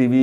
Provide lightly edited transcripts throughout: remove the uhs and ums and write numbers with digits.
TV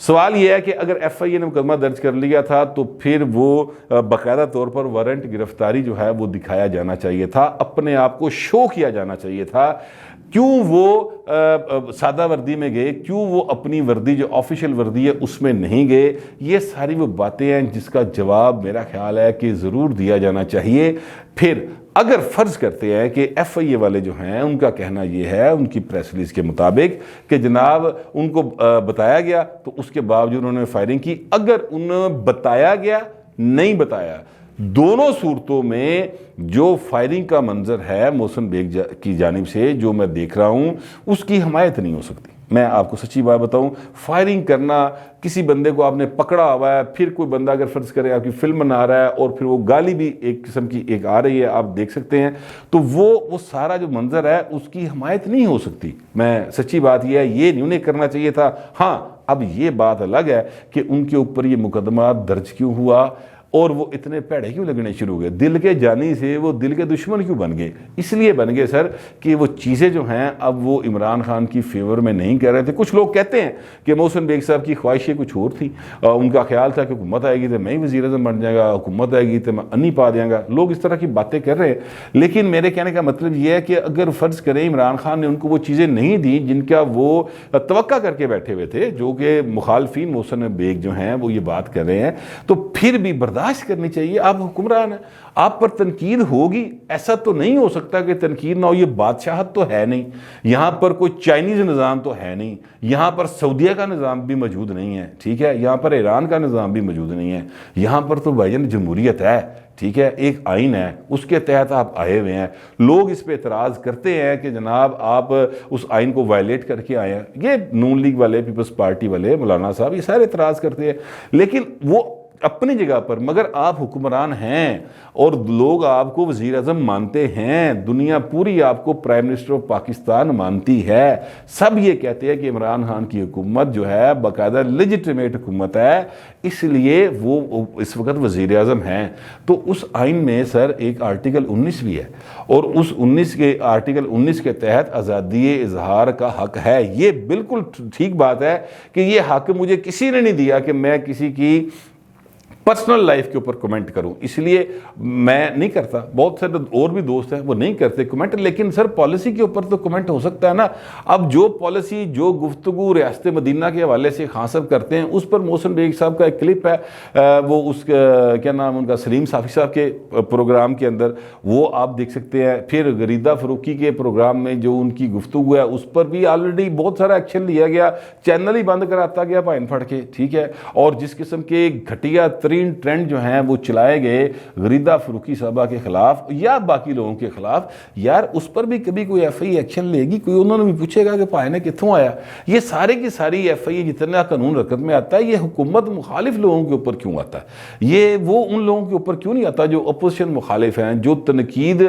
سوال یہ ہے کہ اگر ایف آئی اے نے مقدمہ درج کر لیا تھا تو پھر وہ باقاعدہ طور پر وارنٹ گرفتاری جو ہے وہ دکھایا جانا چاہیے تھا، اپنے آپ کو شو کیا جانا چاہیے تھا۔ کیوں وہ سادہ وردی میں گئے، کیوں وہ اپنی وردی جو آفیشیل وردی ہے اس میں نہیں گئے؟ یہ ساری وہ باتیں ہیں جس کا جواب میرا خیال ہے کہ ضرور دیا جانا چاہیے۔ پھر اگر فرض کرتے ہیں کہ ایف آئی اے والے جو ہیں ان کا کہنا یہ ہے ان کی پریس ریلیز کے مطابق کہ جناب ان کو بتایا گیا تو اس کے باوجود انہوں نے فائرنگ کی، اگر انہیں بتایا گیا نہیں بتایا، دونوں صورتوں میں جو فائرنگ کا منظر ہے محسن بیگ کی جانب سے جو میں دیکھ رہا ہوں اس کی حمایت نہیں ہو سکتی۔ میں آپ کو سچی بات بتاؤں، فائرنگ کرنا، کسی بندے کو آپ نے پکڑا ہوا ہے، پھر کوئی بندہ اگر فرض کرے آپ کی فلم بنا رہا ہے اور پھر وہ گالی بھی ایک قسم کی ایک آ رہی ہے آپ دیکھ سکتے ہیں، تو وہ سارا جو منظر ہے اس کی حمایت نہیں ہو سکتی۔ میں سچی بات یہ ہے یہ نہیں انہیں کرنا چاہیے تھا۔ ہاں اب یہ بات الگ ہے کہ ان کے اوپر یہ مقدمہ درج کیوں ہوا اور وہ اتنے پیڑے کیوں لگنے شروع ہو گئے، دل کے جانی سے وہ دل کے دشمن کیوں بن گئے؟ اس لیے بن گئے سر کہ وہ چیزیں جو ہیں اب وہ عمران خان کی فیور میں نہیں کر رہے تھے۔ کچھ لوگ کہتے ہیں کہ محسن بیگ صاحب کی خواہشیں کچھ اور تھیں، ان کا خیال تھا کہ حکومت آئے گی تو میں ہی وزیر اعظم بن جائے گا، حکومت آئے گی تو میں انی پا دیا گا، لوگ اس طرح کی باتیں کر رہے ہیں۔ لیکن میرے کہنے کا مطلب یہ ہے کہ اگر فرض کریں عمران خان نے ان کو وہ چیزیں نہیں دی جن کا وہ توقع کر کے بیٹھے ہوئے تھے، جو کہ مخالفین محسن بیگ جو ہیں وہ یہ بات کر رہے ہیں، تو پھر بھی برداشت کرنی چاہیے۔ آپ حکمران ہیں، آپ پر تنقید ہوگی، ایسا تو نہیں ہو سکتا کہ تنقید نہ ہو۔ یہ بادشاہت تو ہے نہیں، یہاں پر کوئی چائنیز نظام تو ہے نہیں، یہاں پر سعودیہ کا نظام بھی موجود نہیں ہے، ٹھیک ہے، یہاں پر ایران کا نظام بھی موجود نہیں ہے، یہاں پر تو بھائی جان جمہوریت ہے، ٹھیک ہے، ایک آئین ہے، اس کے تحت آپ آئے ہوئے ہیں۔ لوگ اس پہ اعتراض کرتے ہیں کہ جناب آپ اس آئین کو وائلیٹ کر کے آئے ہیں، یہ نون لیگ والے، پیپلز پارٹی والے، مولانا صاحب، یہ سارے اعتراض کرتے ہیں، لیکن وہ اپنی جگہ پر، مگر آپ حکمران ہیں اور لوگ آپ کو وزیر اعظم مانتے ہیں، دنیا پوری آپ کو پرائم منسٹر آف پاکستان مانتی ہے، سب یہ کہتے ہیں کہ عمران خان کی حکومت جو ہے باقاعدہ لیجٹیمیٹ حکومت ہے، اس لیے وہ اس وقت وزیر اعظم ہیں۔ تو اس آئین میں سر ایک آرٹیکل 19 بھی ہے اور اس 19 کے آرٹیکل 19 کے تحت آزادی اظہار کا حق ہے۔ یہ بالکل ٹھیک بات ہے کہ یہ حق مجھے کسی نے نہیں دیا کہ میں کسی کی پرسنل لائف کے اوپر کمنٹ کروں، اس لیے میں نہیں کرتا، بہت سارے اور بھی دوست ہیں وہ نہیں کرتے کمنٹ، لیکن سر پالیسی کے اوپر تو کمنٹ ہو سکتا ہے نا۔ اب جو پالیسی، جو گفتگو ریاست مدینہ کے حوالے سے خان صاحب کرتے ہیں، اس پر محسن بیگ صاحب کا ایک کلپ ہے، وہ اس کیا نام ان کا، سلیم صافی صاحب کے پروگرام کے اندر، وہ آپ دیکھ سکتے ہیں۔ پھر غریدہ فروخی کے پروگرام میں جو ان کی گفتگو ہے اس پر بھی آلریڈی بہت سارا ایکشن لیا گیا، چینل ہی بند کراتا گیا پائن پھڑ کے، ٹھیک ہے، اور جس قسم کے گھٹیا ترین ٹرینڈ جو ہیں وہ چلائے گئے غریدہ فروخی صاحبہ کے خلاف یا باقی لوگوں کے خلاف، یار اس پر بھی کبھی کوئی ایف آئی ایکشن لے گی، کوئی انہوں نے بھی پوچھے گا کہ پائے نے کتھوں آیا؟ یہ سارے کی ساری ایف آئی جتنا قانون حرکت میں آتا ہے یہ حکومت مخالف لوگوں کے اوپر کیوں آتا ہے؟ یہ وہ ان لوگوں کے اوپر کیوں نہیں آتا جو اپوزیشن مخالف ہیں، جو تنقید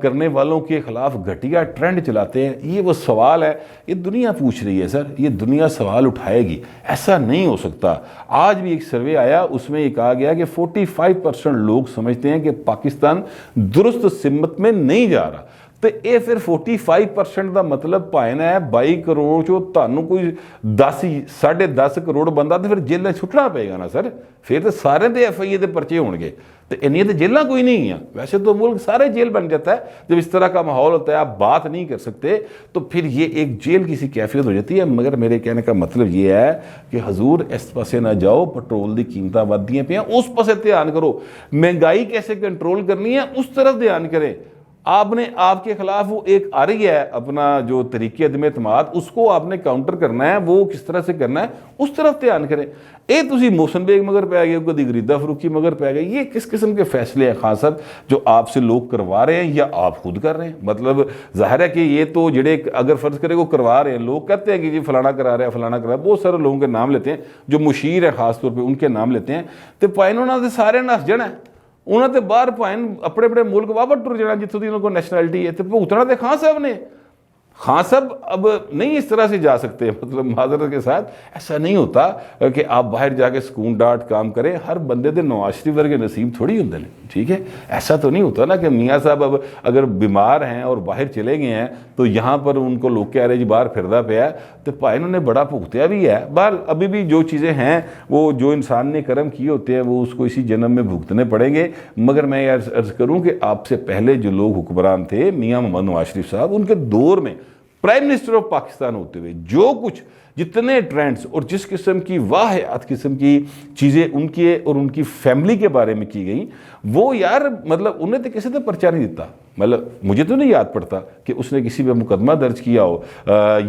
کرنے والوں کے خلاف گھٹیا ٹرینڈ چلاتے ہیں؟ یہ وہ سوال ہے، یہ دنیا پوچھ رہی ہے سر، یہ دنیا سوال اٹھائے گی، ایسا نہیں ہو سکتا۔ آج بھی ایک سروے آیا، اس میں کہا گیا کہ 45% لوگ سمجھتے ہیں کہ پاکستان درست سمت میں نہیں جا رہا، تو یہ پھر 45% دا مطلب پائنا ہے 22 کروڑ چو تانوں کوئی 10.5 کروڑ بندہ تو پھر جیلیں چھٹنا پے گا نا سر، پھر تو سارے دے ایف آئی اے دے پرچے ہون گے، تو انہیں تو جیلیں کوئی نہیں ہیں، ویسے تو ملک سارے جیل بن جاتا ہے جب اس طرح کا ماحول ہوتا ہے، آپ بات نہیں کر سکتے تو پھر یہ ایک جیل کی سی کیفیت ہو جاتی ہے۔ مگر میرے کہنے کا مطلب یہ ہے کہ حضور اس پاسے نہ جاؤ، پٹرول دی قیمتاں ودیاں پہ ہیں، اس پاسے دھیان کرو، مہنگائی کیسے کنٹرول کرنی ہے اس طرف دھیان کریں۔ آپ نے آپ کے خلاف وہ ایک آ رہی ہے اپنا جو طریقے عدم اعتماد، اس کو آپ نے کاؤنٹر کرنا ہے، وہ کس طرح سے کرنا ہے اس طرف دھیان کریں۔ اے تسی محسن بیگ مگر پہ گئے، کدی غریدہ فروخی مگر پہ گئے، یہ کس قسم کے فیصلے ہیں خان صاحب جو آپ سے لوگ کروا رہے ہیں یا آپ خود کر رہے ہیں؟ مطلب ظاہر ہے کہ یہ تو جڑے اگر فرض کرے وہ کروا رہے ہیں، لوگ کہتے ہیں کہ جی فلانا کرا رہا ہے، فلانا کرا رہا ہے، بہت سارے لوگوں کے نام لیتے ہیں، جو مشیر ہیں خاص طور پہ ان کے نام لیتے ہیں، تو پائنوں نہ سارے نس جانا ہے، انہوں نے باہر پائن اپنے اپنے ملک واپس ٹر جانا جتوں کی انہوں کو نیشنلٹی ہے، تو بھگتنا تو خان صاحب نے۔ خان صاحب اب نہیں اس طرح سے جا سکتے، مطلب معذرت کے ساتھ ایسا نہیں ہوتا کہ آپ باہر جا کے سکون ڈاٹ کام کریں. ہر بندے دے نواز شریف ورگے نصیب تھوڑی ہوندے نے، ٹھیک ہے. ایسا تو نہیں ہوتا نا کہ میاں صاحب اب اگر بیمار ہیں اور باہر چلے گئے ہیں تو یہاں پر ان کو لوگ کہہ رہے جی باہر پھردا پیا ہے، تو بھائی انہوں نے بڑا بھگتیا بھی ہے. بہرحال ابھی بھی جو چیزیں ہیں وہ جو انسان نے کرم کیے ہوتے ہیں وہ اس کو اسی جنم میں بھگتنے پڑیں گے. مگر میں یہ عرض کروں کہ آپ سے پہلے جو لوگ حکمران تھے میاں محمد نواز شریف صاحب، ان کے دور میں پرائم منسٹر آف پاکستان ہوتے ہوئے جو کچھ جتنے ٹرینڈز اور جس قسم کی واحد قسم کی چیزیں ان کے اور ان کی فیملی کے بارے میں کی گئیں، وہ یار مطلب انہیں تو کسی نے پرچہ نہیں دیتا. مطلب مجھے تو نہیں یاد پڑتا کہ اس نے کسی پہ مقدمہ درج کیا ہو،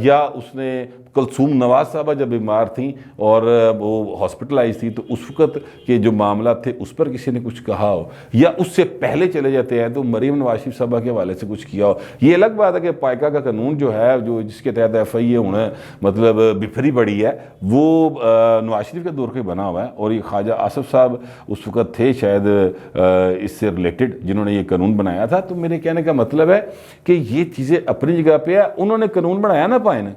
یا اس نے کلثوم نواز صاحبہ جب بیمار تھیں اور وہ ہاسپٹلائز تھی تو اس وقت کے جو معاملات تھے اس پر کسی نے کچھ کہا ہو، یا اس سے پہلے چلے جاتے ہیں تو مریم نواز شریف صاحبہ کے حوالے سے کچھ کیا ہو. یہ الگ بات ہے کہ پائکا کا قانون جو ہے جو جس کے تحت ایف آئی اے ہونا مطلب بفری پڑی ہے، وہ نواز شریف کے دور کے بنا ہوا ہے. اور یہ خواجہ آصف صاحب اس وقت تھے شاید اس سے ریلیٹڈ جنہوں نے یہ قانون بنایا تھا. تو میرے کہنے کا مطلب ہے کہ یہ چیزیں اپنی جگہ پہ ہے. انہوں نے قانون بنایا نہ پائے نا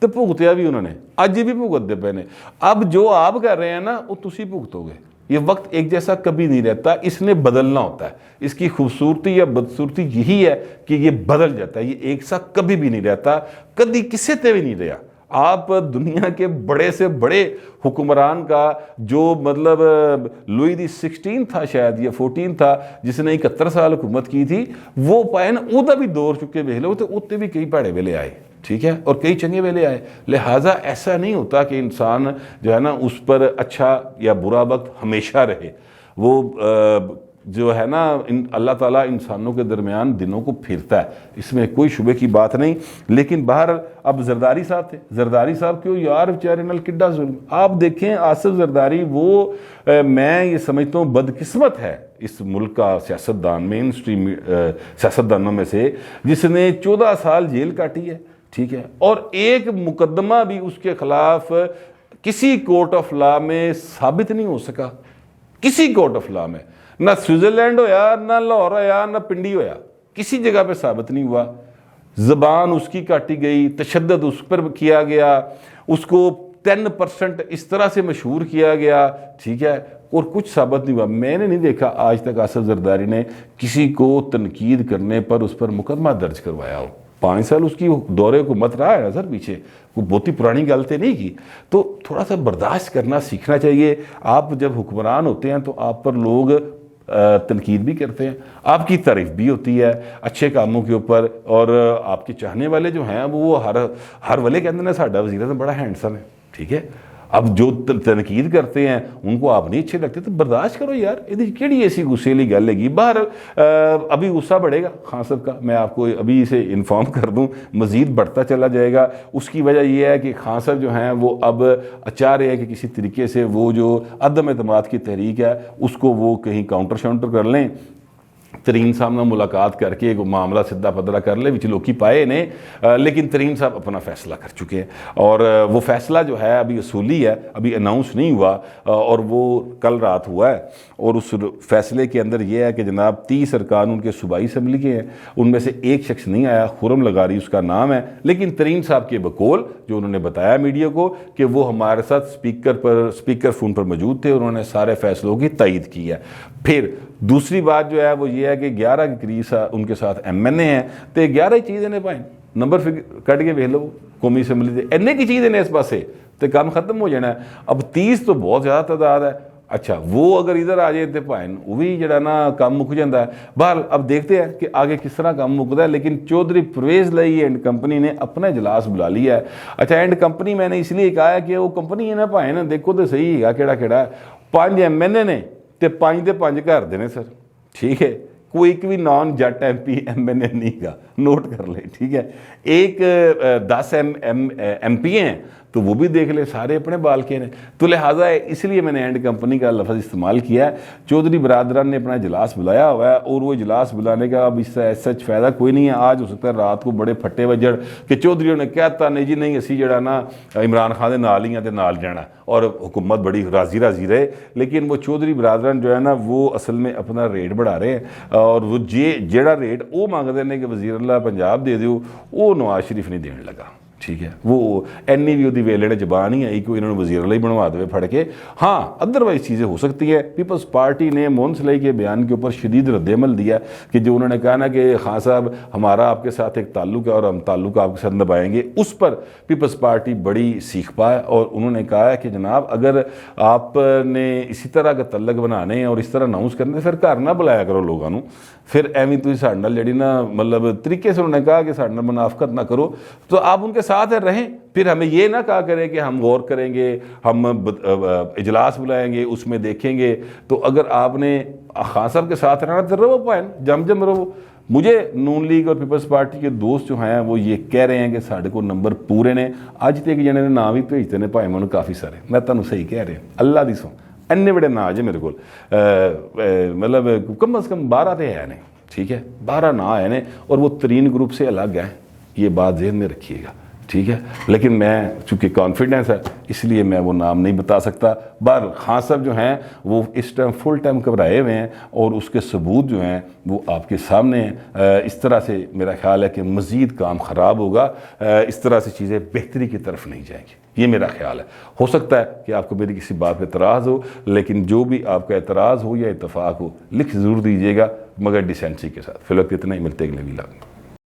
تو بھگتیا بھی انہوں نے، اج بھی بھگتتے پے نے. اب جو آپ کر رہے ہیں نا وہ تسی بھگتو گے. یہ وقت ایک جیسا کبھی نہیں رہتا، اس نے بدلنا ہوتا ہے. اس کی خوبصورتی یا بدصورتی یہی ہے کہ یہ بدل جاتا ہے، یہ ایک سا کبھی بھی نہیں رہتا، کبھی کسی تے بھی نہیں رہا. آپ دنیا کے بڑے سے بڑے حکمران کا جو مطلب لوئی دی 16 تھا شاید یا 14 تھا جس نے 71 سال حکومت کی تھی، وہ پائے نا وہ بھی دور چکے ویلے ہوتے، اتنے بھی کئی پیڑے ویلے آئے، ٹھیک ہے، اور کئی چنگے ویلے آئے. لہٰذا ایسا نہیں ہوتا کہ انسان جو ہے نا اس پر اچھا یا برا وقت ہمیشہ رہے. وہ جو ہے نا اللہ تعالیٰ انسانوں کے درمیان دنوں کو پھرتا ہے، اس میں کوئی شبے کی بات نہیں. لیکن باہر اب زرداری صاحب تھے، زرداری صاحب کیوں یار بیچارے نال کڈا ظلم. آپ دیکھیں آصف زرداری وہ میں یہ سمجھتا ہوں بدقسمت ہے اس ملک کا سیاستدان، مین اسٹریم سیاستدانوں میں سے، جس نے 14 سال جیل کاٹی ہے، ٹھیک ہے، اور ایک مقدمہ بھی اس کے خلاف کسی کورٹ آف لا میں ثابت نہیں ہو سکا. کسی کورٹ آف لا میں نہ سوئٹزرلینڈ ہویا، نہ لاہور ہویا، نہ پنڈی ہویا، کسی جگہ پہ ثابت نہیں ہوا. زبان اس کی کاٹی گئی، تشدد اس پر کیا گیا، اس کو 10% اس طرح سے مشہور کیا گیا، ٹھیک ہے، اور کچھ ثابت نہیں ہوا. میں نے نہیں دیکھا آج تک آصف زرداری نے کسی کو تنقید کرنے پر اس پر مقدمہ درج کروایا ہو. 5 سال اس کی دور حکومت رہا ہے نا سر پیچھے، کوئی بہت ہی پرانی غلطی نہیں کی. تو تھوڑا سا برداشت کرنا سیکھنا چاہیے. آپ جب حکمران ہوتے ہیں تو آپ پر لوگ تنقید بھی کرتے ہیں، آپ کی تعریف بھی ہوتی ہے اچھے کاموں کے اوپر، اور آپ کے چاہنے والے جو ہیں وہ ہر والے کہتے ہیں ساڈا وزیر اعظم بڑا ہینڈسم ہے، ٹھیک ہے. اب جو تنقید کرتے ہیں ان کو آپ نہیں اچھے لگتے تو برداشت کرو یار، یہ کیڑی ایسی غصے والی گل ہے. باہر ابھی غصہ بڑھے گا خان صاحب کا، میں آپ کو ابھی اسے انفارم کر دوں، مزید بڑھتا چلا جائے گا. اس کی وجہ یہ ہے کہ خان صاحب جو ہیں وہ اب چاہ رہے ہیں کہ کسی طریقے سے وہ جو عدم اعتماد کی تحریک ہے اس کو وہ کہیں کاؤنٹر شاؤنٹر کر لیں. ترین صاحب نے ملاقات کر کے معاملہ سدھا پدرا کر لے، وچ لوکی پائے نے، لیکن ترین صاحب اپنا فیصلہ کر چکے ہیں، اور وہ فیصلہ جو ہے ابھی اصولی ہے، ابھی اناؤنس نہیں ہوا، اور وہ کل رات ہوا ہے. اور اس فیصلے کے اندر یہ ہے کہ جناب 30 ارکان ان کے صوبائی اسمبلی کے ہیں، ان میں سے ایک شخص نہیں آیا، خرم لغاری اس کا نام ہے. لیکن ترین صاحب کے بقول جو انہوں نے بتایا میڈیا کو کہ وہ ہمارے ساتھ اسپیکر فون پر موجود تھے، انہوں نے سارے فیصلوں کی تائید کی ہے. پھر دوسری بات جو ہے وہ یہ ہے کہ 11 کے قریب ان کے ساتھ ایم این اے ہیں، تو 11 چیزیں نے پائیں نمبر کٹ کے ویکھ لو قومی اسمبلی دے اینے کی چیزیں نے اس پاسے تو کام ختم ہو جانا ہے. اب 30 تو بہت زیادہ تعداد ہے. اچھا وہ اگر ادھر آ جائے تو پائیں وہ بھی جڑا نا کام مک جاتا ہے. بہرحال اب دیکھتے ہیں کہ آگے کس طرح کام مکتا ہے. لیکن چودھری پرویز لائی اینڈ کمپنی نے اپنا اجلاس بلا لیا ہے. اچھا اینڈ کمپنی میں نے اس لیے کہا ہے کہ وہ کمپنی ہے نا پائیں نا دیکھو تو صحیح ہے کیڑا کیڑا 5 ایم این اے نے تے 5 دے 5 گھر دے نے سر، ٹھیک ہے، کوئی بھی نان جٹ ایم پی ایم این اے نہیں گا، نوٹ کر لیں، ٹھیک ہے. ایک 10 ایم پی ہیں تو وہ بھی دیکھ لیں، سارے اپنے بال کے ہیں۔ تو لہٰذا اس لیے میں نے اینڈ کمپنی کا لفظ استعمال کیا ہے۔ چودھری برادران نے اپنا اجلاس بلایا ہوا ہے، اور وہ اجلاس بلانے کا اب اس سے سچ فائدہ کوئی نہیں ہے۔ آج ہو سکتا ہے رات کو بڑے پھٹے وجڑ کہ چودھریوں نے کہتا نہیں جی نہیں اسی جڑا نا عمران خان دے نال ہی ہیں تے نال جانا، اور حکومت بڑی راضی رہے، لیکن وہ چودھری برادران جو ہے نا وہ اصل میں اپنا ریٹ بڑھا رہے ہیں، اور وہ جیڑا ریٹ وہ مانگتے ہیں کہ وزیر اللہ پنجاب دے دیو، وہ نواز شریف نہیں دین لگا، ٹھیک ہے۔ وہ اینی بھی وہ ویلے نے زبان ہی آئی کہ انہوں نے وزیر اللہ ہی بنوا دے پھڑ کے۔ ہاں ادروائز چیزیں ہو سکتی ہیں۔ پیپلز پارٹی نے مون سلائی کے بیان کے اوپر شدید رد عمل دیا کہ جو انہوں نے کہا نا کہ خان صاحب ہمارا آپ کے ساتھ ایک تعلق ہے اور ہم تعلق آپ کے ساتھ نبھائیں گے، اس پر پیپلز پارٹی بڑی سیکھ پائے، اور انہوں نے کہا ہے کہ جناب اگر آپ نے اسی طرح کا تعلق بنانے ہیں اور اس طرح اناؤنس کرنے پھر گھر نہ بلایا کرو لوگوں نوں، پھر ایویں تھی ساڈے نال جڑی نا مطلب طریقے سے انہوں نے کہا کہ ساڈے نال منافقت نہ کرو، تو آپ ان کے ساتھ رہیں، پھر ہمیں یہ نہ کہا کریں کہ ہم غور کریں گے، ہم اجلاس بلائیں گے، اس میں دیکھیں گے۔ تو اگر آپ نے خان صاحب کے ساتھ رہنا تو رہو پائیں، جم رہو۔ مجھے نون لیگ اور پیپلز پارٹی کے دوست جو ہیں وہ یہ کہہ رہے ہیں کہ ساڑھے کو نمبر پورے نے، اج تک جنے نے نام ہی بھیجتے ہیں بھائی میں کافی سارے، میں تمہیں صحیح کہہ رہا اللہ دی سو اینے بڑے نا جی میرے کو مطلب کم از کم 12 تے ہے نہیں، ٹھیک ہے، 12 نا آئے نے، اور وہ ترین گروپ سے الگ ہیں، یہ بات ذہن میں رکھیے گا، ٹھیک ہے۔ لیکن میں چونکہ کانفیڈنس ہے اس لیے میں وہ نام نہیں بتا سکتا۔ بہر خان صاحب جو ہیں وہ اس ٹائم فل ٹائم گھبرائے ہوئے ہیں، اور اس کے ثبوت جو ہیں وہ آپ کے سامنے ہیں۔ اس طرح سے میرا خیال ہے کہ مزید کام خراب ہوگا، اس طرح سے چیزیں بہتری کی طرف نہیں جائیں گی، یہ میرا خیال ہے۔ ہو سکتا ہے کہ آپ کو میری کسی بات پہ اعتراض ہو، لیکن جو بھی آپ کا اعتراض ہو یا اتفاق ہو لکھ ضرور دیجیے گا، مگر ڈیسینسی کے ساتھ۔ فی الوقت اتنا ہی، ملتے اگلے ویلاگ میں۔